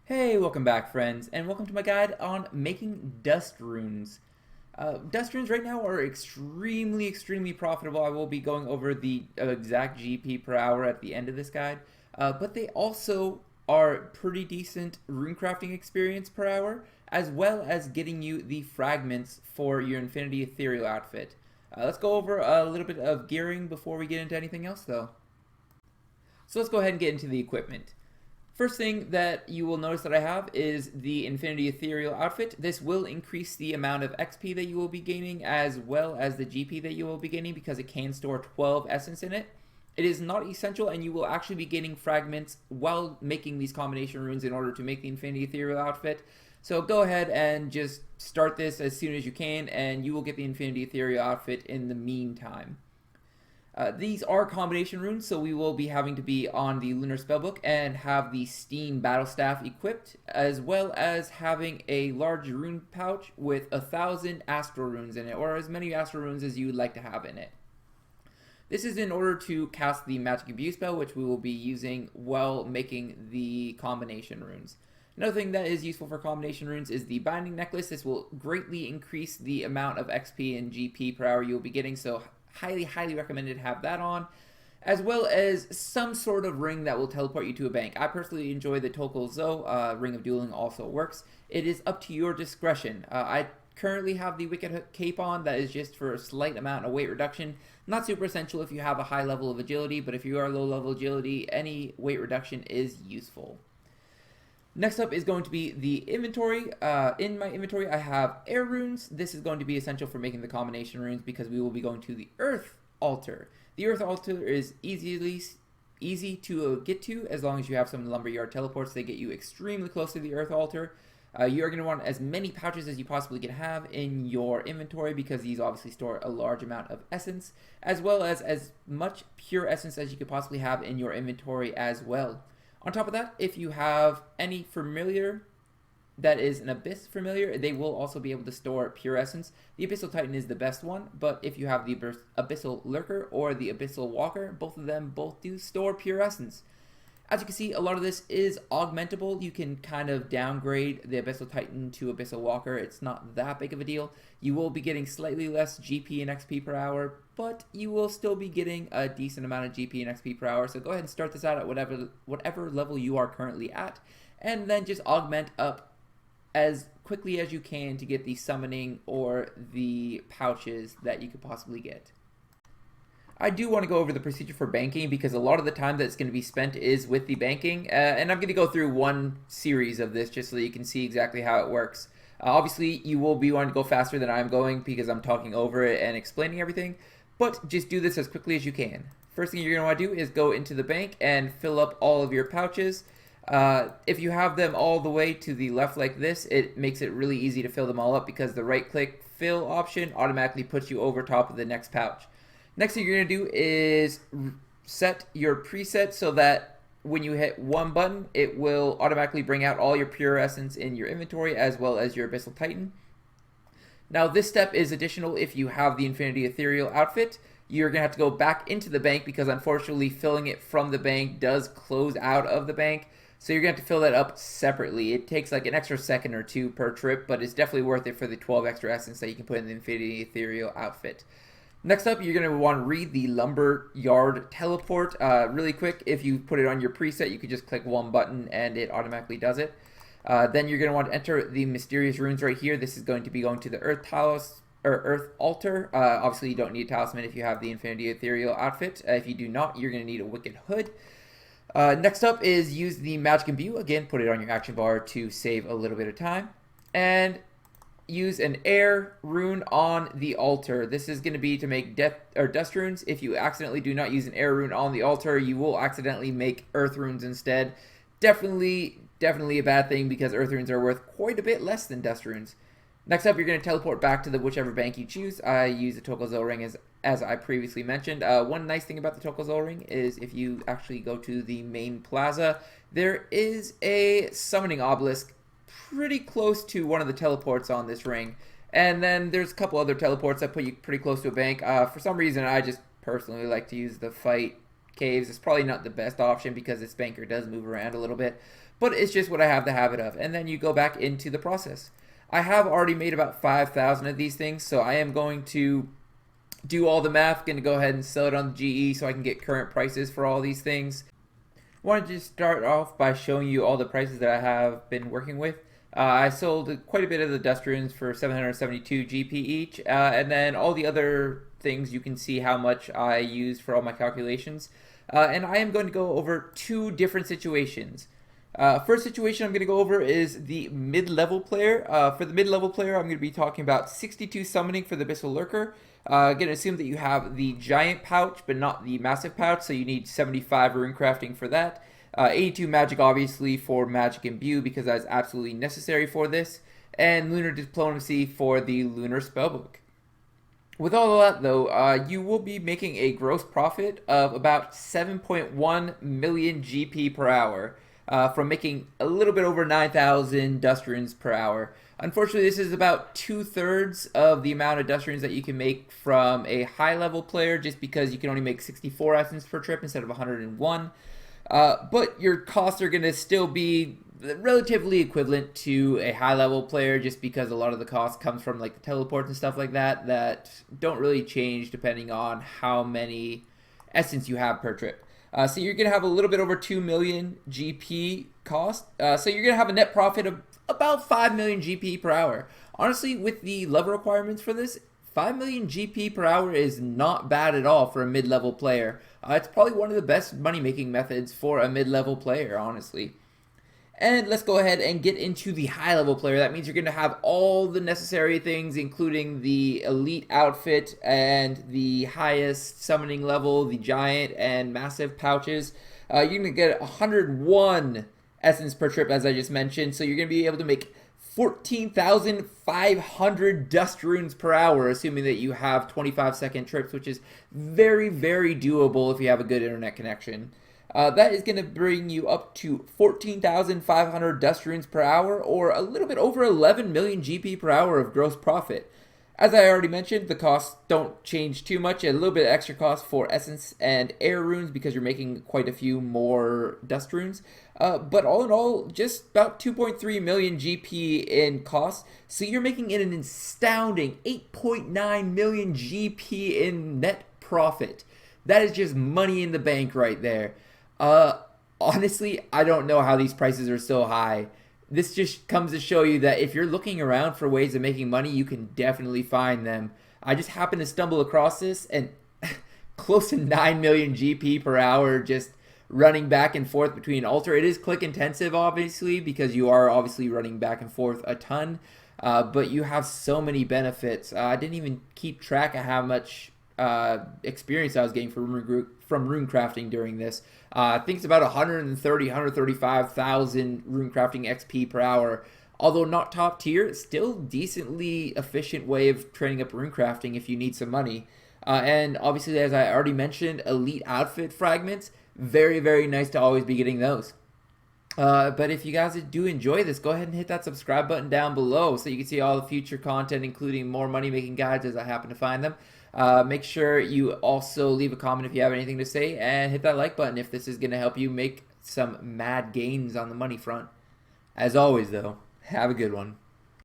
Hey, welcome back, friends, and welcome to my guide on making dust runes. Dust runes right now are extremely profitable. I will be going over the exact GP per hour at the end of this guide, but they also are pretty decent rune crafting experience per hour, as well as getting you the fragments for your Infinity Ethereal outfit. Let's go over a little bit of gearing before we get into anything else, though. So let's go ahead and get into the equipment. First thing that you will notice that I have is the Infinity Ethereal outfit. This will increase the amount of XP that you will be gaining as well as the GP that you will be gaining because it can store 12 essence in it. It is not essential, and you will actually be gaining fragments while making these combination runes in order to make the Infinity Ethereal outfit. So go ahead and just start this as soon as you can, and you will get the Infinity Ethereal outfit in the meantime. These are combination runes, so we will be having to be on the Lunar Spellbook and have the Steam Battle Staff equipped, as well as having a large rune pouch with 1,000 Astral Runes in it, or as many Astral Runes as you would like to have in it. This is in order to cast the Magic Imbue spell, which we will be using while making the combination runes. Another thing that is useful for combination runes is the Binding Necklace. This will greatly increase the amount of XP and GP per hour you'll be getting, so highly recommended to have that on, as well as some sort of ring that will teleport you to a bank. I personally enjoy the Tokal Zo. Ring of Dueling also works. It is up to your discretion. I currently have the Wicked Cape on. That is just for a slight amount of weight reduction. Not super essential if you have a high level of agility, but if you are low level agility, any weight reduction is useful. Next up is going to be the inventory. In my inventory, I have air runes. This is going to be essential for making the combination runes because we will be going to the earth altar. The earth altar is easy to get to as long as you have some lumberyard teleports. They get you extremely close to the earth altar. You are going to want as many pouches as you possibly can have in your inventory because these obviously store a large amount of essence, as well as much pure essence as you could possibly have in your inventory as well. On top of that, if you have any familiar that is an Abyss familiar, they will also be able to store pure essence. The Abyssal Titan is the best one, but if you have the Abyssal Lurker or the Abyssal Walker, both of them do store pure essence. As you can see, a lot of this is augmentable. You can kind of downgrade the Abyssal Titan to Abyssal Walker. It's not that big of a deal. You will be getting slightly less GP and XP per hour, but you will still be getting a decent amount of GP and XP per hour. So go ahead and start this out at whatever level you are currently at, and then just augment up as quickly as you can to get the summoning or the pouches that you could possibly get. I do want to go over the procedure for banking because a lot of the time that's going to be spent is with the banking, and I'm going to go through one series of this just so that you can see exactly how it works. Obviously, you will be wanting to go faster than I'm going because I'm talking over it and explaining everything, but just do this as quickly as you can. First thing you're going to want to do is go into the bank and fill up all of your pouches. If you have them all the way to the left like this, it makes it really easy to fill them all up because the right-click fill option automatically puts you over top of the next pouch. Next thing you're going to do is set your preset so that when you hit one button, it will automatically bring out all your pure essence in your inventory as well as your Abyssal Titan. Now this step is additional if you have the Infinity Ethereal outfit. You're going to have to go back into the bank because unfortunately filling it from the bank does close out of the bank. So you're going to have to fill that up separately. It takes like an extra second or two per trip, but it's definitely worth it for the 12 extra essence that you can put in the Infinity Ethereal outfit. Next up, you're going to want to read the Lumberyard Teleport really quick. If you put it on your preset, you could just click one button and it automatically does it. Then you're going to want to enter the mysterious runes right here. This is going to be going to the Earth Altar. Obviously, you don't need a talisman if you have the Infinity Ethereal outfit. If you do not, you're going to need a Wicked Hood. Next up is use the Magic Imbue. Again, put it on your action bar to save a little bit of time. And use an air rune on the altar. This is going to be to make dust runes. If you accidentally do not use an air rune on the altar, you will accidentally make earth runes instead. Definitely a bad thing because earth runes are worth quite a bit less than dust runes. Next up, you're going to teleport back to whichever bank you choose. I use the Tokal Zo ring as I previously mentioned. One nice thing about the Tokal Zo ring is if you actually go to the main plaza, there is a summoning obelisk pretty close to one of the teleports on this ring. And then there's a couple other teleports that put you pretty close to a bank. For some reason, I just personally like to use the fight caves. It's probably not the best option because this banker does move around a little bit. but it's just what I have the habit of. And then you go back into the process. I have already made about 5,000 of these things, so I am going to do all the math, going to go ahead and sell it on the GE so I can get current prices for all these things. Wanted to start off by showing you all the prices that I have been working with. I sold quite a bit of the dust runes for 772 GP each, and then all the other things you can see how much I used for all my calculations. And I am going to go over two different situations. First situation I'm going to go over is the mid-level player. For the mid-level player, I'm going to be talking about 62 summoning for the Abyssal Lurker. Going to assume that you have the giant pouch, but not the massive pouch, so you need 75 rune crafting for that. 82 magic, obviously, for magic imbue, because that is absolutely necessary for this. And lunar diplomacy for the lunar spellbook. With all of that, though, you will be making a gross profit of about 7.1 million GP per hour. From making a little bit over 9,000 dust runes per hour. Unfortunately, this is about 2/3 of the amount of dust runes that you can make from a high-level player, just because you can only make 64 essence per trip instead of 101. But your costs are going to still be relatively equivalent to a high-level player, just because a lot of the cost comes from like the teleports and stuff like that don't really change depending on how many essence you have per trip. So you're going to have a little bit over 2 million GP cost. So you're going to have a net profit of about 5 million GP per hour. Honestly, with the level requirements for this, 5 million GP per hour is not bad at all for a mid-level player. It's probably one of the best money-making methods for a mid-level player, honestly. And let's go ahead and get into the high-level player. That means you're going to have all the necessary things, including the elite outfit and the highest summoning level, the giant and massive pouches. You're going to get 101 essence per trip, as I just mentioned. So you're going to be able to make 14,500 dust runes per hour, assuming that you have 25-second trips, which is very, very doable if you have a good internet connection. That is going to bring you up to 14,500 dust runes per hour, or a little bit over 11 million GP per hour of gross profit. As I already mentioned, the costs don't change too much. A little bit extra cost for essence and air runes because you're making quite a few more dust runes. But all in all, just about 2.3 million GP in cost. So you're making it an astounding 8.9 million GP in net profit. That is just money in the bank right there. Honestly, I don't know how these prices are so high. This just comes to show you that if you're looking around for ways of making money, you can definitely find them. I just happened to stumble across this, and close to 9 million GP per hour just running back and forth between altar. It is click intensive, obviously, because you are obviously running back and forth a ton, but you have so many benefits. I didn't even keep track of how much experience I was getting from rune crafting during this. I think it's about 135,000 rune crafting XP per hour. Although not top tier, it's still decently efficient way of training up rune crafting if you need some money. And obviously, as I already mentioned, elite outfit fragments, very, very nice to always be getting those. But if you guys do enjoy this, go ahead and hit that subscribe button down below so you can see all the future content, including more money-making guides as I happen to find them. Make sure you also leave a comment if you have anything to say, and hit that like button if this is going to help you make some mad gains on the money front. As always, though, have a good one.